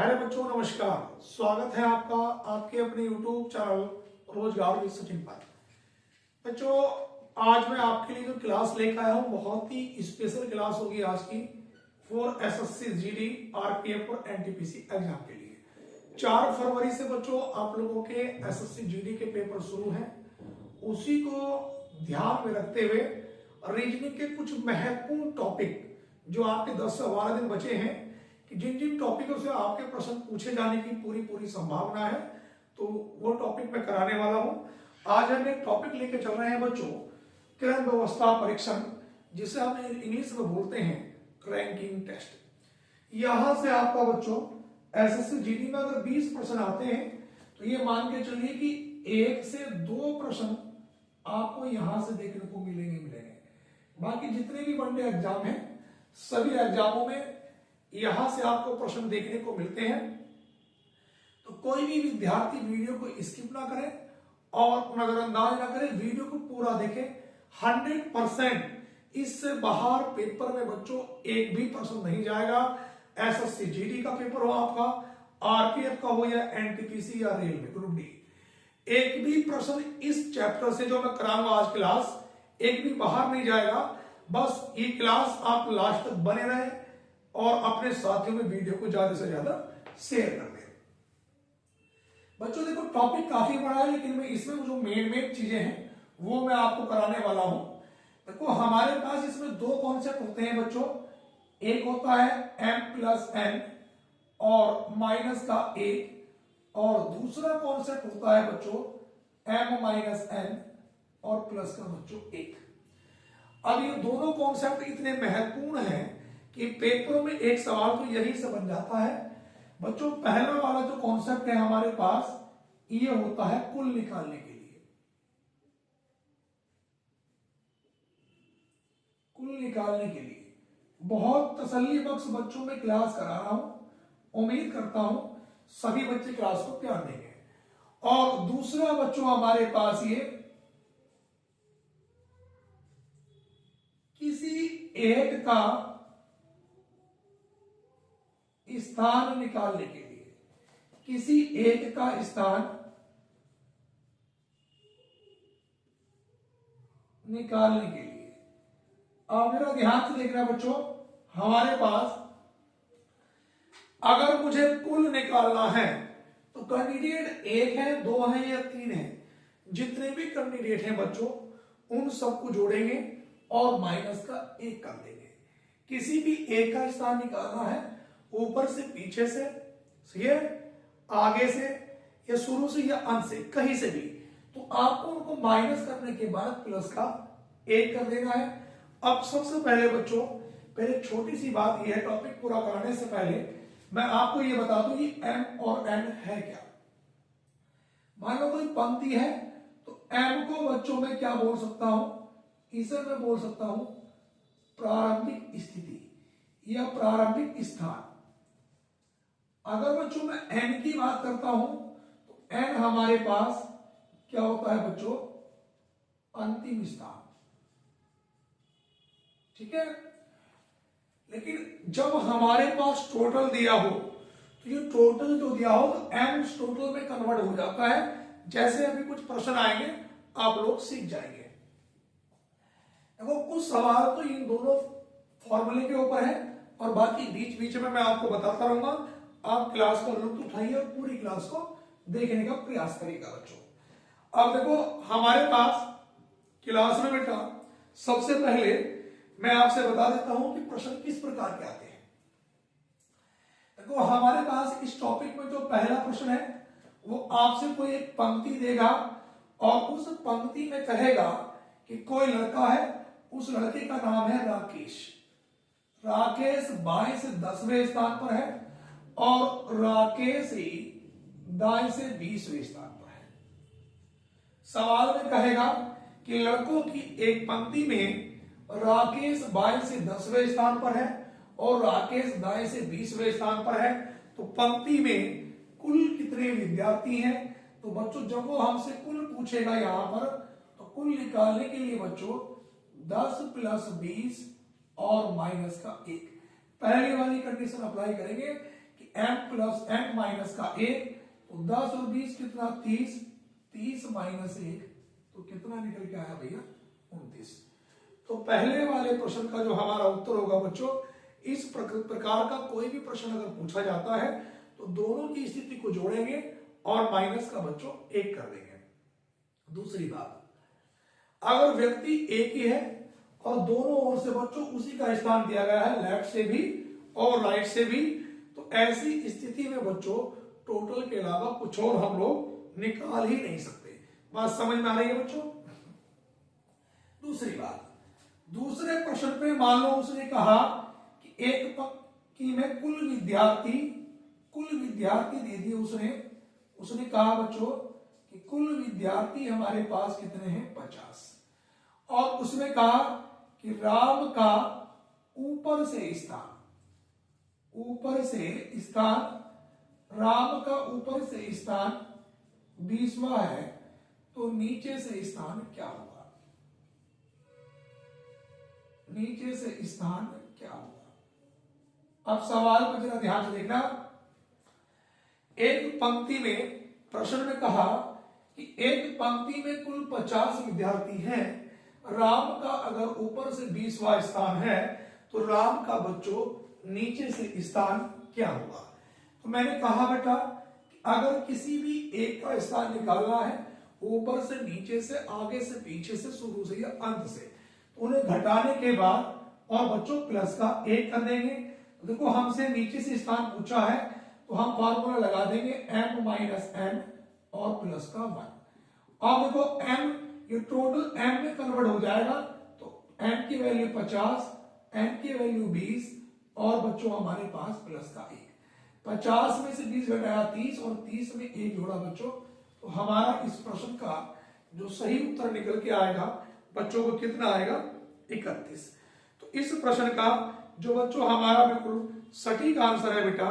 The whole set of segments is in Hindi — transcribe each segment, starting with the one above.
प्यारे बच्चों नमस्कार। स्वागत है आपका आपके अपने YouTube चैनल रोजगार विद सचिन पर। बच्चों आज मैं आपके लिए जो क्लास लेकर आया हूँ बहुत ही स्पेशल क्लास होगी आज की फॉर एसएससी जीडी आरपीएफ और एनटीपीसी एग्जाम के लिए। 4 फरवरी से बच्चों आप लोगों के एसएससी जीडी के पेपर शुरू हैं। उसी को ध्यान में रखते हुए रीजनिंग के कुछ महत्वपूर्ण टॉपिक जो आपके 10 से 12 दिन बचे हैं कि जिन जिन टॉपिकों से आपके प्रश्न पूछे जाने की पूरी संभावना है तो वो टॉपिक मैं कराने वाला हूं। आज हम एक टॉपिक लेके चल रहे हैं बच्चों, क्रम व्यवस्था परीक्षण, जिसे हम इंग्लिश में बोलते हैं रैंकिंग टेस्ट। यहां से आपका बच्चों एसएससी जीडी में अगर 20 प्रश्न आते हैं तो ये मान के चलिए कि 1 से 2 प्रश्न आपको यहां से देखने को मिलेंगे। बाकी जितने भी वनडे एग्जाम है सभी एग्जामों में यहां से आपको प्रश्न देखने को मिलते हैं। तो कोई भी विद्यार्थी वीडियो को स्किप ना करे और नजरअंदाज ना करे, वीडियो को पूरा देखे। 100% इससे बाहर पेपर में बच्चों एक भी प्रश्न नहीं जाएगा। एसएससी जीडी का पेपर हो आपका, आरपीएफ का हो या एनटीपीसी या रेलवे ग्रुप डी, एक भी प्रश्न इस चैप्टर से जो मैं कराऊंगा आज क्लास एक भी बाहर नहीं जाएगा। बस ये क्लास आप लास्ट तक बने रहे और अपने साथियों में वीडियो को ज्यादा से ज्यादा शेयर कर दें। बच्चों देखो टॉपिक काफी बड़ा है लेकिन मैं इसमें जो मेन चीजें हैं वो मैं आपको कराने वाला हूं। देखो हमारे पास इसमें 2 कॉन्सेप्ट होते हैं बच्चों। एक होता है m+n और माइनस का 1 और दूसरा कॉन्सेप्ट होता है बच्चों m-n और प्लस का बच्चों 1। अब ये दोनों कॉन्सेप्ट इतने महत्वपूर्ण हैं कि पेपरों में एक सवाल तो यही से बन जाता है बच्चों। पहला वाला जो कॉन्सेप्ट है हमारे पास ये होता है कुल निकालने के लिए। कुल निकालने के लिए बहुत तसल्ली बख्श बच्चों में क्लास करा रहा हूं। उम्मीद करता हूं सभी बच्चे क्लास को प्यार देंगे। और दूसरा बच्चों हमारे पास ये किसी एक का स्थान निकालने के लिए, किसी एक का स्थान निकालने के लिए। अब मेरा ध्यान से देखना बच्चों, हमारे पास अगर मुझे कुल निकालना है तो कैंडिडेट 1 है, 2 है या 3 है, जितने भी कैंडिडेट हैं बच्चों उन सबको जोड़ेंगे और माइनस का 1 कर देंगे। किसी भी एक का स्थान निकालना है, ऊपर से पीछे से ये आगे से या शुरू से या अंत से कहीं से भी, तो आपको उनको माइनस करने के बाद प्लस का 1 कर देना है। अब सबसे पहले बच्चों पहले छोटी सी बात यह है, टॉपिक पूरा कराने से पहले मैं आपको यह बता दूं कि m और n है क्या। मान लो कोई पंक्ति है तो m को बच्चों में क्या बोल सकता हूं, इसे मैं बोल सकता हूं प्रारंभिक स्थिति या प्रारंभिक स्थान। अगर बच्चों मैं n की बात करता हूं तो n हमारे पास क्या होता है बच्चों, अंतिम स्थान। ठीक है, लेकिन जब हमारे पास टोटल दिया हो तो ये टोटल जो दिया हो तो m टोटल में कन्वर्ट हो जाता है। जैसे अभी कुछ प्रश्न आएंगे आप लोग सीख जाएंगे। देखो कुछ सवाल तो इन दोनों फॉर्मूले के ऊपर है और बाकी बीच बीच में मैं आपको बताता रहूंगा। आप क्लास का लुत्फ उठाइए और पूरी क्लास को देखने का प्रयास करिएगा बच्चों। अब देखो हमारे पास क्लास में बेटा सबसे पहले मैं आपसे बता देता हूं कि प्रश्न किस प्रकार के आते हैं। देखो हमारे पास इस टॉपिक में जो पहला प्रश्न है वो आपसे कोई एक पंक्ति देगा और उस पंक्ति में कहेगा कि कोई लड़का है, उस लड़के का नाम है राकेश। राकेश 22 से 10वें स्थान पर है और राकेश ही दाएं से 20वें स्थान पर है। सवाल में कहेगा कि लड़कों की एक पंक्ति में राकेश 22 से 10वें स्थान पर है और राकेश दाएं से 20वें स्थान पर है, तो पंक्ति में कुल कितने विद्यार्थी हैं। तो बच्चों जब वो हमसे कुल पूछेगा यहां पर तो कुल निकालने के लिए बच्चों 10 + 20 और माइनस का 1 पहले वाली कंडीशन अप्लाई करेंगे कि m प्लस n माइनस का 1, तो 10 और 20 कितना 30, 30 माइनस 1 तो कितना निकल के आया भैया 29। तो पहले वाले प्रश्न का जो हमारा उत्तर होगा बच्चों, इस प्रकार का कोई भी प्रश्न अगर पूछा जाता है तो दोनों की स्थिति को जोड़ेंगे और माइनस का बच्चों 1 कर देंगे। दूसरी बात, अगर व्यक्ति एक ही है और दोनों ओर से बच्चों उसी का स्थान दिया गया है, लेफ्ट से भी और राइट से भी, तो ऐसी स्थिति में बच्चों टोटल के अलावा कुछ और हम लोग निकाल ही नहीं सकते। बात समझ में आ रही है बच्चों? दूसरी बात, दूसरे प्रश्न पे मान लो उसने कहा कि एक पंक्ति में कुल विद्यार्थी दे दिए उसने कहा बच्चों कि कुल विद्यार्थी हमारे पास कितने हैं 50, और उसमें कहा कि राम का ऊपर से स्थान 20वां है, तो नीचे से स्थान क्या होगा? अब सवाल को जरा ध्यान से देखना। एक पंक्ति में प्रश्न में कहा कि एक पंक्ति में कुल 50 विद्यार्थी हैं, राम का अगर ऊपर से 20वां स्थान है तो राम का बच्चों नीचे से स्थान क्या होगा? तो मैंने कहा बेटा कि अगर किसी भी एक का स्थान निकालना है, ऊपर से, नीचे से, आगे से, पीछे से, शुरू से या अंत से, तो उन्हें घटाने के बाद और बच्चों प्लस का 1 कर देंगे। तो देखो हमसे नीचे से स्थान पूछा है तो हम फॉर्मूला लगा देंगे m माइनस n और प्लस का 1। अब देखो m ये टोटल m में कन्वर्ट हो जाएगा, तो m की वैल्यू 50, n की वैल्यू 20 और बच्चों हमारे पास प्लस का 1। 50 में से 20 घटाया 30 और 30 में 1 जोड़ा बच्चों, तो हमारा इस प्रश्न का जो सही उत्तर निकल के आएगा बच्चों को कितना आएगा 31। तो इस प्रश्न का जो बच्चों हमारा बिल्कुल सटीक आंसर है बेटा,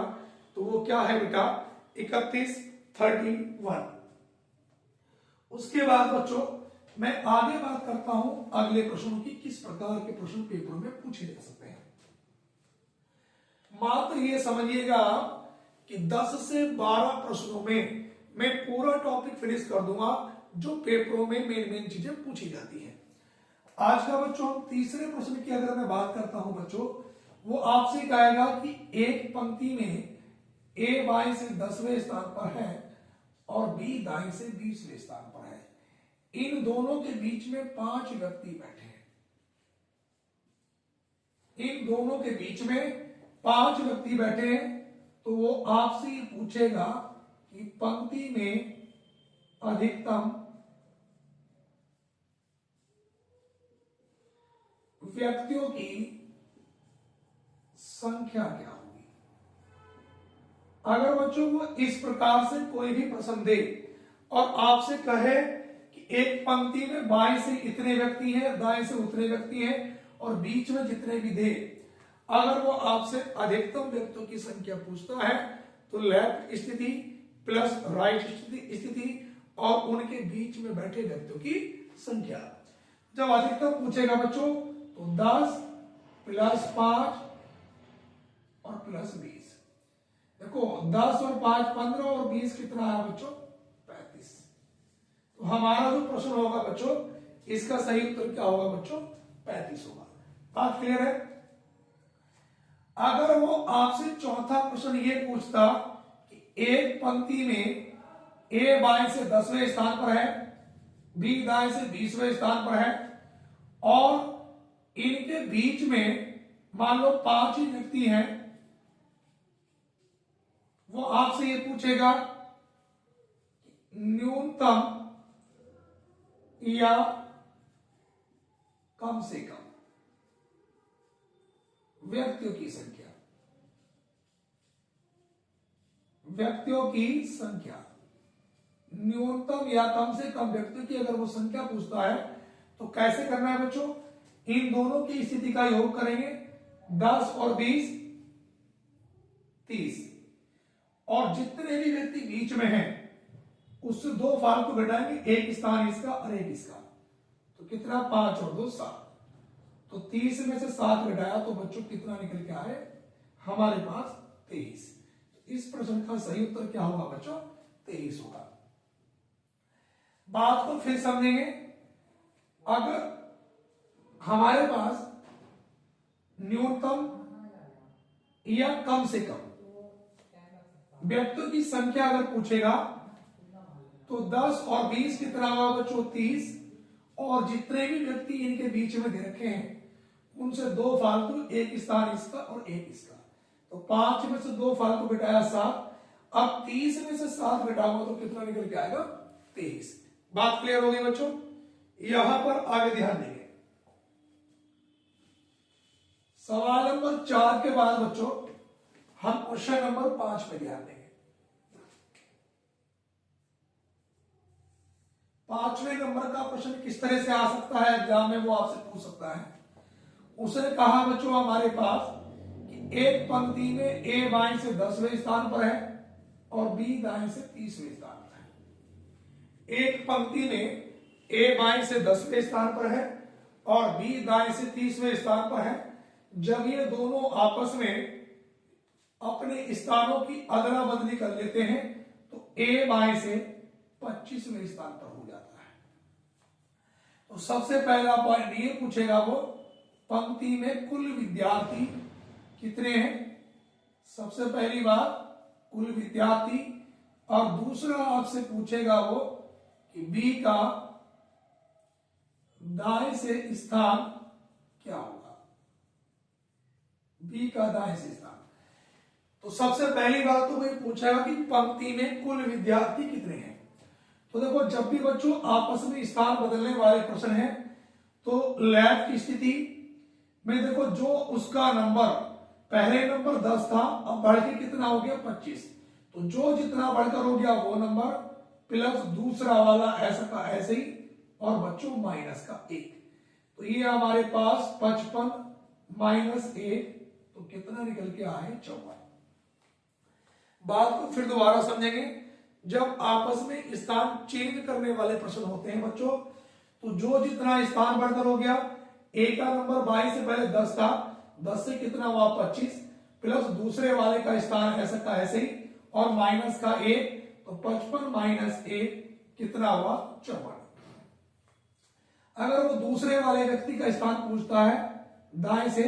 तो वो क्या है बेटा 31। उसके बाद बच्चों मैं आगे बात करता हूं अगले प्रश्नों की, किस प्रकार के प्रश्न पेपर में पूछे जा सकते हैं। मात्र ये समझिएगा कि 10 से 12 प्रश्नों में मैं पूरा टॉपिक फिनिश कर दूंगा जो पेपरों में मेन चीजें पूछी जाती हैं। आज का बच्चों हम तीसरे प्रश्न की अगर मैं बात करता हूं बच्चों, वो आपसे कहेगा कि एक पंक्ति में ए बाएं से 10वें स्थान पर है और बी दाएं से 20वें स्थान पर है। इन दोनों के बीच में 5 व्यक्ति बैठे हैं। तो वो आपसे ये पूछेगा कि पंक्ति में अधिकतम व्यक्तियों की संख्या क्या होगी। अगर बच्चों वो इस प्रकार से कोई भी प्रश्न दे और आपसे कहे कि एक पंक्ति में बाएं से इतने व्यक्ति हैं, दाएं से उतने व्यक्ति हैं और बीच में जितने भी दे, अगर वो आपसे अधिकतम व्यक्तियों की संख्या पूछता है तो लेफ्ट स्थिति प्लस राइट स्थिति और उनके बीच में बैठे व्यक्तियों की संख्या। जब अधिकतम पूछेगा बच्चों तो 10 प्लस 5 और प्लस 20। देखो 10 और 5 15 और 20 कितना है बच्चों 35। तो हमारा जो प्रश्न होगा बच्चों इसका सही उत्तर क्या होगा बच्चों 35 होगा। बात क्लियर है? अगर वो आपसे चौथा प्रश्न ये पूछता कि एक पंक्ति में ए बाएं से 10वें स्थान पर है, बी दाएं से 20वें स्थान पर है और इनके बीच में मान लो 5 ही व्यक्ति हैं, वो आपसे ये पूछेगा न्यूनतम या कम से कम व्यक्तियों की संख्या, न्यूनतम या कम से कम व्यक्तियों की अगर वो संख्या पूछता है तो कैसे करना है बच्चों, इन दोनों की स्थिति का योग करेंगे 10 और 20 30 और जितने भी व्यक्ति बीच में हैं उससे 2 फालतू घटाएंगे, एक स्थान इसका और एक इसका, तो कितना 5 और 2 7। तो 30 में से 7 घटाया तो बच्चों कितना निकल के आए हमारे पास 23। इस प्रश्न का सही उत्तर क्या होगा बच्चों? 23 होगा। बात को फिर समझेंगे। अगर हमारे पास न्यूनतम या कम से कम व्यक्तियों की संख्या अगर पूछेगा तो 10 और 20 कितना होगा बच्चों? 30। और जितने भी व्यक्ति इनके बीच में दे रखे हैं उनसे 2 फालतू, एक स्थान इसका और एक इसका, तो 5 में से 2 फालतू घटाया 7। अब 30 में से 7 घटाऊंगा तो कितना निकल के आएगा? 23। बात क्लियर हो गई बच्चों? यहां पर आगे ध्यान देंगे। सवाल नंबर 4 के बाद बच्चों हम क्वेश्चन नंबर 5 पे ध्यान देंगे। 5वें नंबर का प्रश्न किस तरह से आ सकता है एग्जाम में, वो आपसे पूछ सकता है। उसने कहा बच्चों हमारे पास कि एक पंक्ति में ए बाएं से 10वें स्थान पर है और बी दाएं से 30वें स्थान पर है। एक पंक्ति में ए बाएं से 10वें स्थान पर है और बी दाएं से 30वें स्थान पर है। जब ये दोनों आपस में अपने स्थानों की अदला बदली कर लेते हैं तो ए बाएं से 25वें स्थान पर हो जाता है। तो सबसे पहला पॉइंट ये पूछेगा वो, पंक्ति में कुल विद्यार्थी कितने हैं? सबसे पहली बात कुल विद्यार्थी। और दूसरा आपसे पूछेगा वो कि बी का दाएं से स्थान क्या होगा? बी का दाएं से स्थान। तो सबसे पहली बात तो वही पूछेगा कि पंक्ति में कुल विद्यार्थी कितने हैं। तो देखो जब भी बच्चों आपस में स्थान बदलने वाले प्रश्न हैं तो लेफ्ट की स्थिति में देखो जो उसका नंबर पहले नंबर 10 था अब बढ़ के कितना हो गया? 25। तो जो जितना बढ़कर हो गया वो नंबर प्लस दूसरा वाला ऐसा का ऐसे ही और बच्चों माइनस का 1। तो ये हमारे पास 55 माइनस 1 तो कितना निकल के आए? 54। बात को फिर दोबारा समझेंगे। जब आपस में स्थान चेंज करने वाले प्रश्न होते हैं बच्चों तो जो जितना स्थान बढ़कर हो गया, ए का नंबर 22 से पहले 10 था, 10 से कितना हुआ? 25 प्लस दूसरे वाले का स्थान ऐसा का ऐसे ही और माइनस का 1 तो 55 माइनस 1 कितना हुआ? 54। अगर वो दूसरे वाले व्यक्ति का स्थान पूछता है दाएं से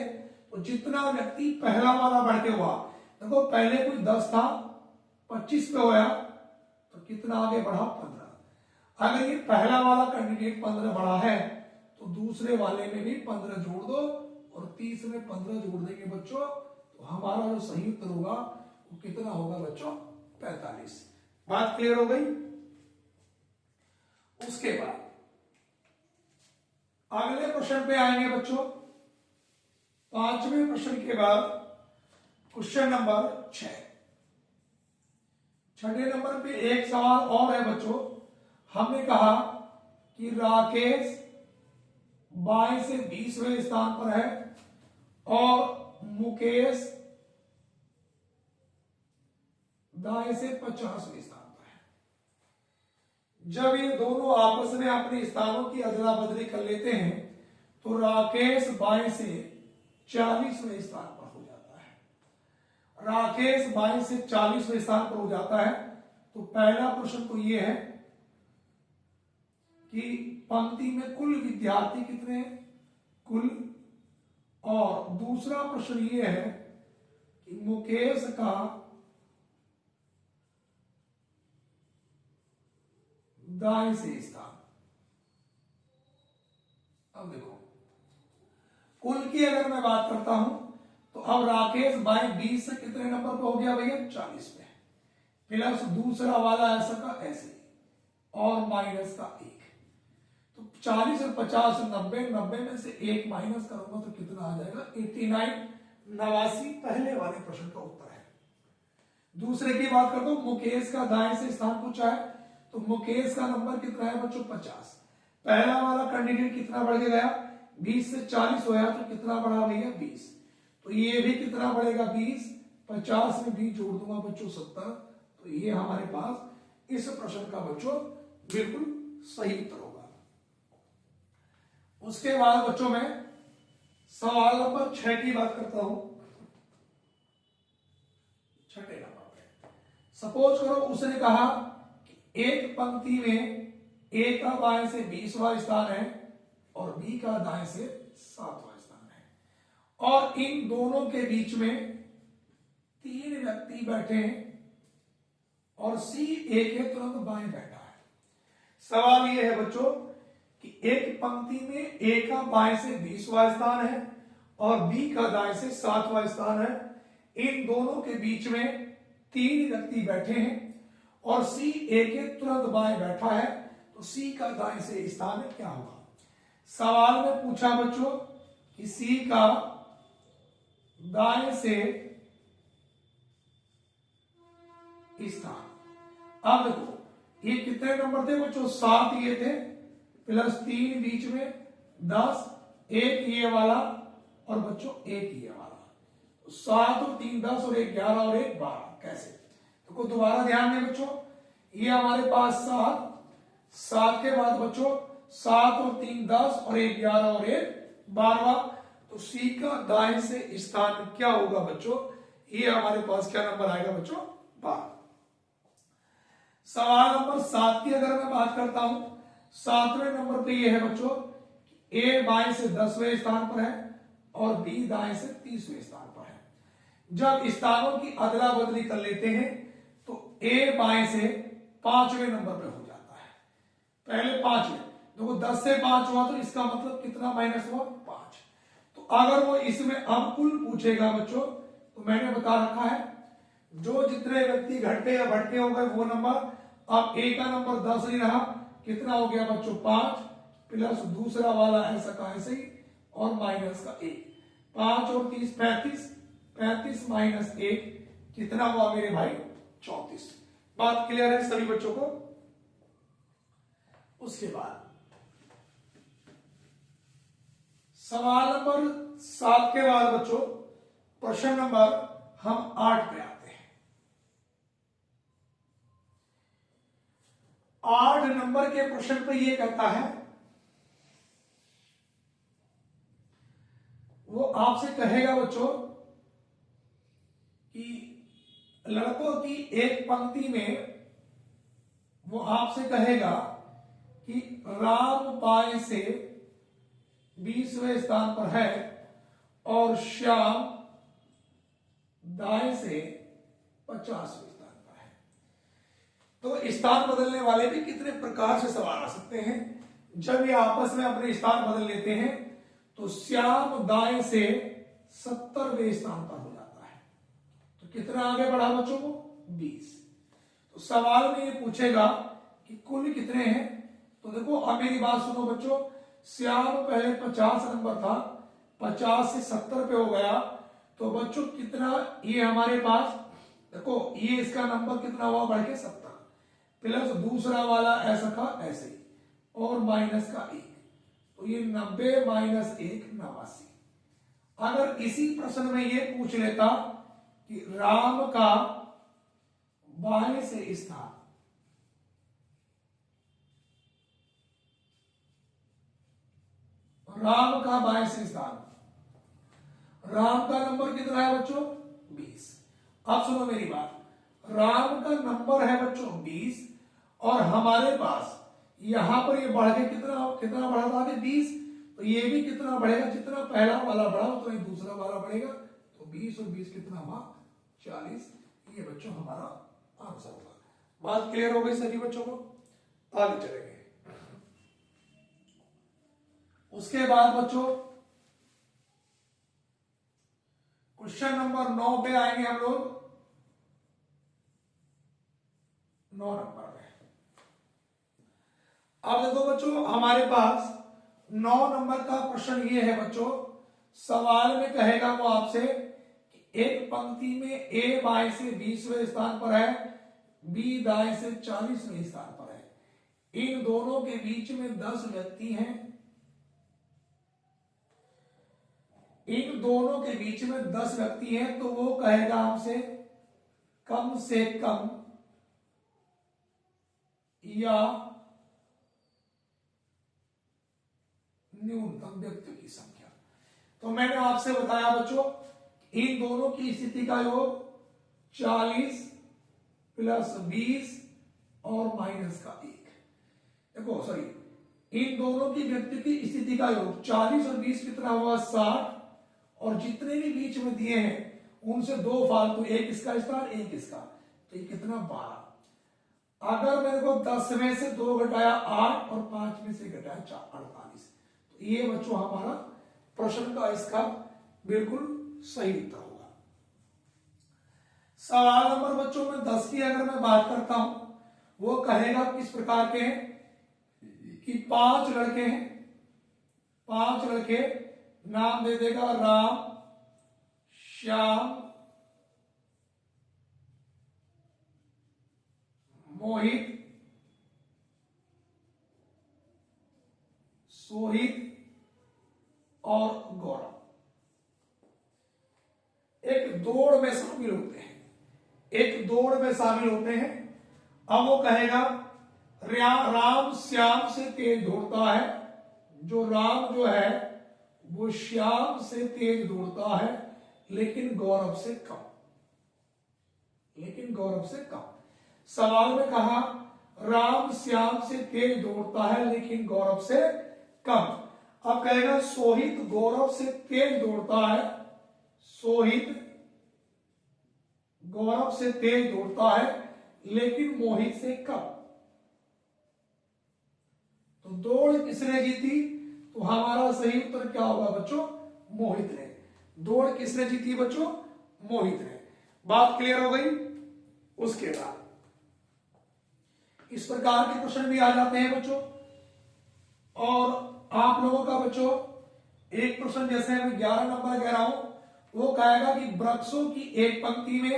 तो जितना व्यक्ति पहला वाला बढ़ के हुआ, देखो पहले कोई 10 था 25 पे होया तो कितना आगे बढ़ा? 15। अगर ये पहला वाला कैंडिडेट 15 बढ़ा है तो दूसरे वाले में भी 15 जोड़ दो और 30 में 15 जोड़ देंगे बच्चों तो हमारा जो सही उत्तर होगा वो कितना होगा बच्चों? 45। बात क्लियर हो गई? उसके बाद अगले प्रश्न पे आएंगे बच्चों। 5वें प्रश्न के बाद क्वेश्चन नंबर 6। 6ठे नंबर पे एक सवाल और है बच्चों। हमने कहा कि राकेश बाएं से 20वें स्थान पर है और मुकेश दाएं से 50वें स्थान पर है। जब ये दोनों आपस में अपने स्थानों की अदला बदली कर लेते हैं तो राकेश बाएं से 40वें स्थान पर हो जाता है। राकेश बाएं से 40वें स्थान पर हो जाता है। तो पहला प्रश्न तो ये है कि पंक्ति में कुल विद्यार्थी कितने हैं? कुल। और दूसरा प्रश्न ये है कि मुकेश का दाएं से स्थान। अब देखो कुल की अगर मैं बात करता हूं तो अब राकेश बाएं 20 से कितने नंबर पे हो गया भैया? 40 पे प्लस दूसरा वाला ऐसा का ऐसे और माइनस का 1। तो 40 और 50 90, 90 में से 1 माइनस करूंगा तो कितना आ जाएगा? 89। 89 पहले वाले प्रश्न का उत्तर है। दूसरे की बात करता हूं, मुकेश का दाएं से स्थान पूछा है तो मुकेश का नंबर कितना है बच्चों? 50। पहला वाला कैंडिडेट कितना बढ़ के गया? 20 से 40 होया तो कितना बढ़ा भैया? 20। तो ये भी कितना बढ़ेगा? 20। 50 में 20 जोड़ दूंगा बच्चों 70। तो ये हमारे पास इस प्रश्न का बच्चों बिल्कुल सही उत्तर होगा। उसके बाद बच्चों में सवाल नंबर 6 की बात करता हूं। 6ठे नंबर पे सपोज करो उसने कहा कि एक पंक्ति में ए का बाएं से 20वां स्थान है और बी का दाएं से 7वां स्थान है और इन दोनों के बीच में 3 व्यक्ति बैठे हैं और सी ए के तुरंत बाएं बैठा है। सवाल यह है बच्चों कि एक पंक्ति में ए का बाएं से 20वां स्थान है और बी का दाएं से 7वां स्थान है। इन दोनों के बीच में 3 व्यक्ति बैठे हैं और सी ए के तुरंत बाएं बैठा है, तो सी का दाएं से स्थान क्या होगा। सवाल में पूछा बच्चों कि सी का दाएं से स्थान। अब देखो ये कितने नंबर थे बच्चों, 7 ये थे प्लस 3 बीच में 10, एक ये वाला और बच्चों एक ये वाला, 7 और 3 10 और 1 11 और 1 12। कैसे, तो दोबारा ध्यान दें बच्चों, ये हमारे पास 7 के बाद बच्चों 7 और 3 10 और 1 11 और 1 12, तो सी का दाएं से स्थान क्या होगा बच्चों, ये हमारे पास क्या नंबर आएगा बच्चों, 12। सवाल नंबर 7 की अगर मैं बात करता हूं, 7वें नंबर पे ये है बच्चों ए बाएं से 10वें स्थान पर है और बी दाएं से 30वें स्थान पर है। जब स्थानों की अदला बदली कर लेते हैं तो ए बाएं से 5वें नंबर पे हो जाता है, पहले 5वें, देखो 10 से 5 हुआ तो इसका मतलब कितना माइनस हुआ, 5। तो अगर वो इसमें अब कुल पूछेगा बच्चों, तो मैंने बता रखा है जो जितने व्यक्ति घटके या बढ़के हो गए वो नंबर। अब ए का नंबर 10 नहीं रहा, कितना हो गया बच्चों, 5 प्लस दूसरा वाला ऐसा का ऐसे ही और माइनस का 1, 5 और 30 35, 35 माइनस 1 कितना हुआ मेरे भाई, 34। बात क्लियर है सभी बच्चों को। उसके बाद सवाल नंबर 7 के बाद बच्चों प्रश्न नंबर हम 8 पे आते हैं। 8 नंबर के प्रश्न पे ये कहता है, वो आपसे कहेगा बच्चों कि लड़कों की एक पंक्ति में वो आपसे कहेगा कि राम बाएं से 20वें स्थान पर है और श्याम दाएं से 50वें स्थान पर है। तो स्थान बदलने वाले भी कितने प्रकार से सवाल आ सकते हैं। जब ये आपस में अपने स्थान बदल लेते हैं तो श्याम दाएं से 70वें स्थान पर हो जाता है, तो कितना आगे बढ़ा बच्चों को, 20। तो सवाल में ये पूछेगा कि कुल कितने हैं। तो देखो अब मेरी बात सुनो बच्चों, श्याम पहले 50 नंबर था, 50 से 70 पे हो गया, तो बच्चों कितना, ये हमारे पास देखो ये इसका नंबर कितना हुआ, बढ़ के 70 प्लस दूसरा वाला ऐसा का ऐसे ही और माइनस का 1, तो ये 90 माइनस 1 89। अगर इसी प्रश्न में ये पूछ लेता कि राम का बाएं से स्थान, राम का बाएं से स्थान, राम का नंबर कितना है बच्चों, 20। अब सुनो मेरी बात, राम का नंबर है बच्चों 20 और हमारे पास यहां पर ये बढ़ के कितना कितना बढ़ा था आगे 20, तो ये भी कितना बढ़ेगा, जितना पहला वाला बढ़ा उतना ही दूसरा वाला बढ़ेगा, तो 20 और 20 कितना हुआ, 40। ये बच्चों हमारा आंसर होगा। बात क्लियर हो गई सभी बच्चों को, आगे चलेंगे। उसके बाद बच्चों क्वेश्चन नंबर 9 पे आएंगे हम लोग, 9 नंबर में। अब देखो बच्चों हमारे पास 9 नंबर का प्रश्न ये है बच्चों, सवाल में कहेगा वो आपसे कि एक पंक्ति में ए बाएं से 20वें स्थान पर है, बी दाएं से 40वें स्थान पर है। इन दोनों के बीच में 10 व्यक्ति हैं, इन दोनों के बीच में 10 व्यक्ति हैं, तो वो कहेगा हमसे कम से कम या न्यूनतम व्यक्ति की संख्या। तो मैंने आपसे बताया बच्चों इन दोनों की स्थिति का योग 40 प्लस 20 और माइनस का 1। देखो सॉरी, इन दोनों की व्यक्ति की स्थिति का योग 40 और 20 कितना हुआ 60, और जितने भी बीच में दिए हैं उनसे दो फालतू, एक इसका स्थान एक इसका, तो ये कितना 12। अगर मेरे को 10 में से 2 घटाया 8 और 5 में से घटाया 48, तो ये बच्चों हमारा प्रश्न का इसका बिल्कुल सही उत्तर होगा। सवाल नंबर बच्चों में 10 की अगर मैं बात करता हूं, वो कहेगा किस प्रकार के हैं कि 5 लड़के हैं, 5 लड़के, नाम दे देगा राम, श्याम, मोहित, सोहित और गौरव। एक दौड़ में शामिल होते हैं, एक दौड़ में शामिल होते हैं। अब वो कहेगा राम श्याम से तेज दौड़ता है, जो राम जो है वो श्याम से तेज दौड़ता है, लेकिन गौरव से कम, लेकिन गौरव से कम। सवाल में कहा राम श्याम से तेज दौड़ता है लेकिन गौरव से कम। अब कहेगा सोहित गौरव से तेज दौड़ता है, सोहित गौरव से तेज दौड़ता है लेकिन मोहित से कम। तो दौड़ किसने जीती? तो हमारा सही उत्तर क्या होगा बच्चों? मोहित ने। दौड़ किसने जीती बच्चों? मोहित ने। बात क्लियर हो गई? उसके बाद इस प्रकार के क्वेश्चन भी आ जाते हैं बच्चों। और आप लोगों का बच्चों एक प्रश्न जैसे मैं 11 नंबर कह रहा हूं, वो कहेगा कि वृक्षों की एक पंक्ति में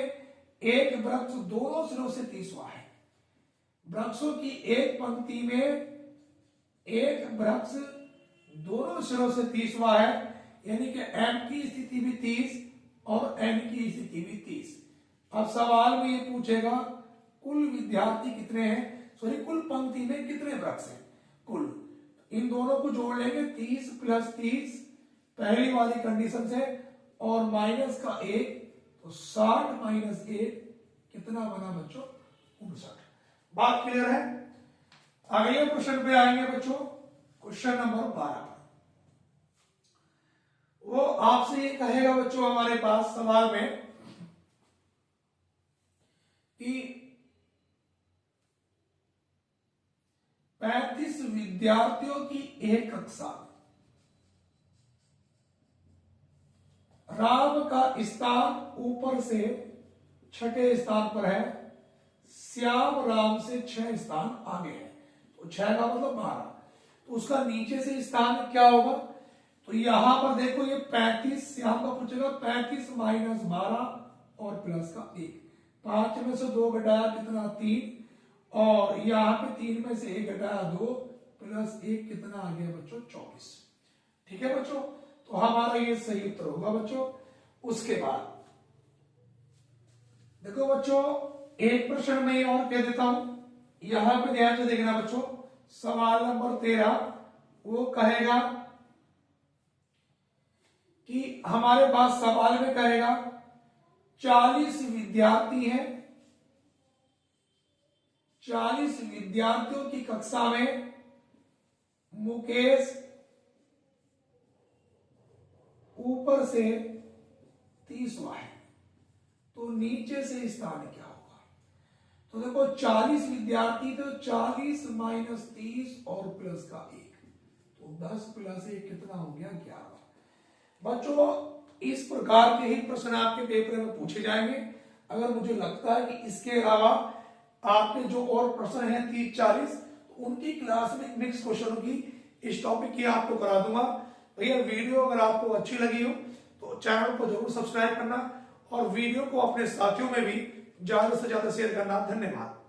एक वृक्ष दोनों सिरों से 30वां है। वृक्षों की एक पंक्ति में एक वृक्ष दोनों सिरों से 30वां है, यानी कि m की स्थिति भी 30 और n की स्थिति भी 30। अब सवाल में ये पूछेगा कुल विद्यार्थी कितने हैं, सॉरी कुल पंक्ति में कितने वृक्ष हैं कुल। इन दोनों को जोड़ लेंगे 30 प्लस 30 पहली वाली कंडीशन से, और माइनस का 1, तो 60 माइनस 1 कितना बना बच्चों? 59। बात क्लियर है? अगले प्रश्न पे आएंगे बच्चों, क्वेश्चन नंबर 12। वो आपसे ये कहेगा बच्चों हमारे पास सवाल में कि 35 विद्यार्थियों की एक कक्षा, राम का स्थान ऊपर से 6ठे स्थान पर है, श्याम राम से 6 स्थान आगे है, तो 6 का मतलब 12, तो उसका नीचे से स्थान क्या होगा? तो यहां पर देखो ये 35 श्याम का पूछेगा, 35 माइनस 12 और प्लस का 1, 5 में से 2 घटाया कितना? 3, और यहां पे 3 में से 1 घटाया 2 प्लस 1 कितना आ गया बच्चों? 24। ठीक है बच्चों, तो हमारा ये सही उत्तर होगा बच्चों। उसके बाद देखो बच्चों एक प्रश्न में और कह देता हूं, यहां पे ध्यान से देखना बच्चों। सवाल नंबर 13 वो कहेगा कि हमारे पास सवाल में कहेगा 40 विद्यार्थी हैं, 40 विद्यार्थियों की कक्षा में मुकेश ऊपर से 30वां है, तो नीचे से स्थान क्या होगा? तो देखो 40 विद्यार्थी, तो 40 माइनस 30 और प्लस का 1, तो 10 प्लस 1 कितना हो गया? 11। बच्चों इस प्रकार के ही प्रश्न आपके पेपर में पूछे जाएंगे। अगर मुझे लगता है कि इसके अलावा आपके जो और प्रश्न हैं 30-40, तो उनकी क्लास में मिक्स क्वेश्चनों की इस टॉपिक की आपको करा दूंगा। भैया वीडियो अगर आपको अच्छी लगी हो तो चैनल को जरूर सब्सक्राइब करना और वीडियो को अपने साथियों में भी ज्यादा से ज्यादा शेयर करना। धन्यवाद।